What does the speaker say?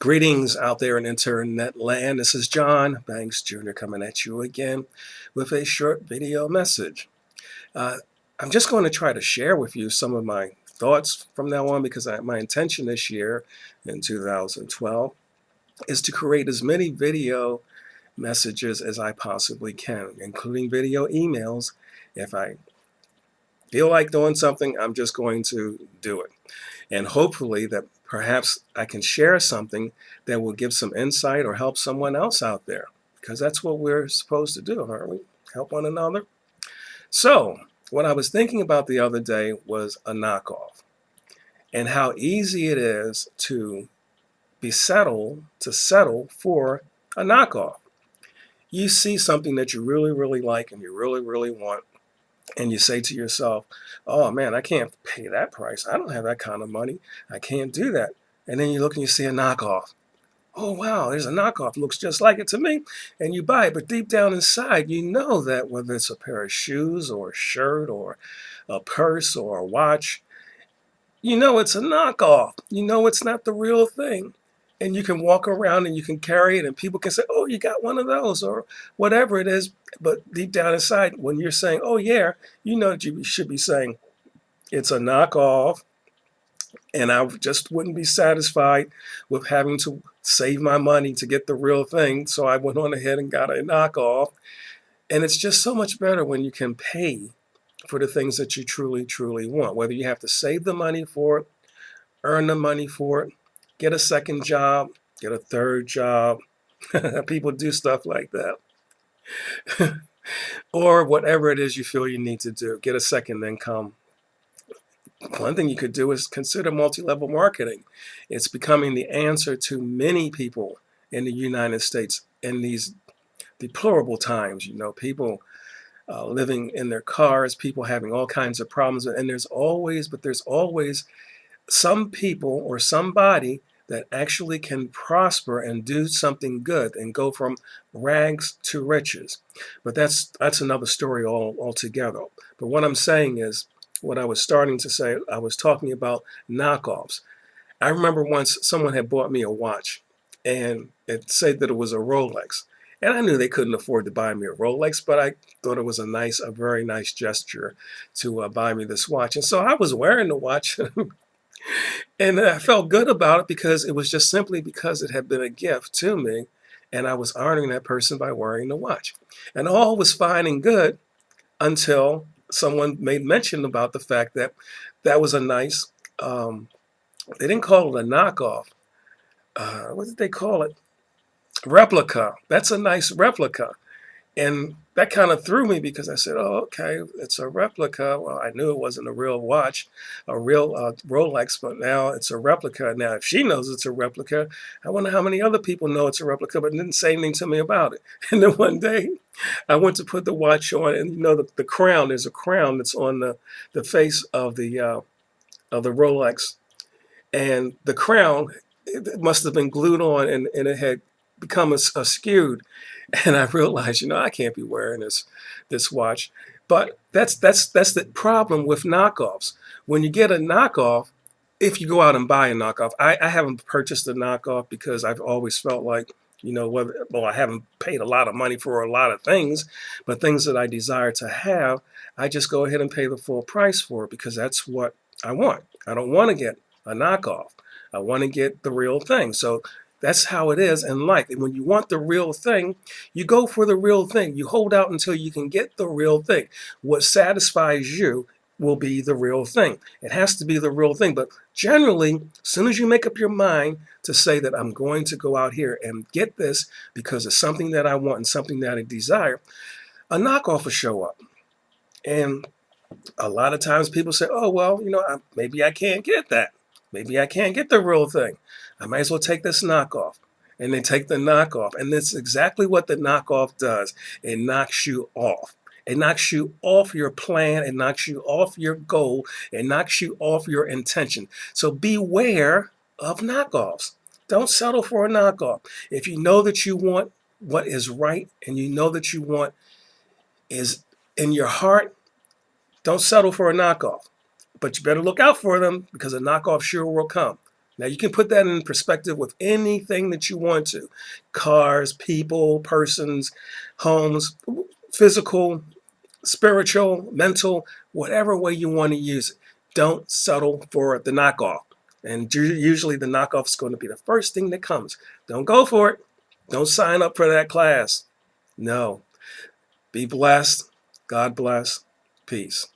Greetings out there in internet land. This is John Banks Jr. coming at you again with a short video message. Uh, I'm just going to try to share with you some of my thoughts from now on because my intention this year in 2012 is to create as many video messages as I possibly can, including video emails. If I feel like doing something, I'm just going to do it. And hopefully that perhaps I can share something that will give some insight or help someone else out there, because that's what we're supposed to do, aren't we? Help one another. So what I was thinking about the other day was a knockoff and how easy it is to settle for a knockoff. You see something that you really, really like and you really, really want, and you say to yourself, oh man, I can't pay that price. I don't have that kind of money. I can't do that. And then you look and you see a knockoff. Oh wow, there's a knockoff. Looks just like it to me. And you buy it. But deep down inside, you know that whether it's a pair of shoes or a shirt or a purse or a watch, you know it's a knockoff. You know it's not the real thing. And you can walk around and you can carry it and people can say, oh, you got one of those or whatever it is. But deep down inside, when you're saying, oh yeah, you know that you should be saying, it's a knockoff. And I just wouldn't be satisfied with having to save my money to get the real thing. So I went on ahead and got a knockoff. And it's just so much better when you can pay for the things that you truly, truly want, whether you have to save the money for it, earn the money for it, get a second job, get a third job. People do stuff like that. Or whatever it is you feel you need to do, get a second income. One thing you could do is consider multi-level marketing. It's becoming the answer to many people in the United States in these deplorable times. You know, people living in their cars, people having all kinds of problems. And there's always some people or somebody that actually can prosper and do something good and go from rags to riches. But that's another story altogether. But what I'm saying is, what I was starting to say, I was talking about knockoffs. I remember once someone had bought me a watch and it said that it was a Rolex. And I knew they couldn't afford to buy me a Rolex, but I thought it was a very nice gesture to buy me this watch. And so I was wearing the watch and I felt good about it because it was just simply because it had been a gift to me. And I was honoring that person by wearing the watch. And all was fine and good until someone made mention about the fact that that was a nice, they didn't call it a knockoff. What did they call it? Replica. That's a nice replica. And that kind of threw me because I said, oh, okay, it's a replica. Well, I knew it wasn't a real watch, a real Rolex, but now it's a replica. Now, if she knows it's a replica, I wonder how many other people know it's a replica, but didn't say anything to me about it. And then one day I went to put the watch on, and you know, the crown, there's a crown that's on the face of the Rolex. And the crown, it must have been glued on and it had become skewed. And I realized, you know, I can't be wearing this watch. But that's the problem with knockoffs. When you get a knockoff, if you go out and buy a knockoff, I haven't purchased a knockoff because I've always felt like, you know, I haven't paid a lot of money for a lot of things, but things that I desire to have, I just go ahead and pay the full price for it because that's what I want. I don't want to get a knockoff. I want to get the real thing. So that's how it is in life. And when you want the real thing, you go for the real thing. You hold out until you can get the real thing. What satisfies you will be the real thing. It has to be the real thing. But generally, as soon as you make up your mind to say that I'm going to go out here and get this because it's something that I want and something that I desire, a knockoff will show up. And a lot of times people say, oh, well, you know, maybe I can't get that. Maybe I can't get the real thing. I might as well take this knockoff. And they take the knockoff. And that's exactly what the knockoff does. It knocks you off. It knocks you off your plan. It knocks you off your goal. It knocks you off your intention. So beware of knockoffs. Don't settle for a knockoff. If you know that you want what is right and you know that you want is in your heart, don't settle for a knockoff. But you better look out for them because a knockoff sure will come. Now, you can put that in perspective with anything that you want to: cars, people, persons, homes, physical, spiritual, mental, whatever way you want to use it. Don't settle for the knockoff. And usually the knockoff is going to be the first thing that comes. Don't go for it. Don't sign up for that class. No. Be blessed. God bless. Peace.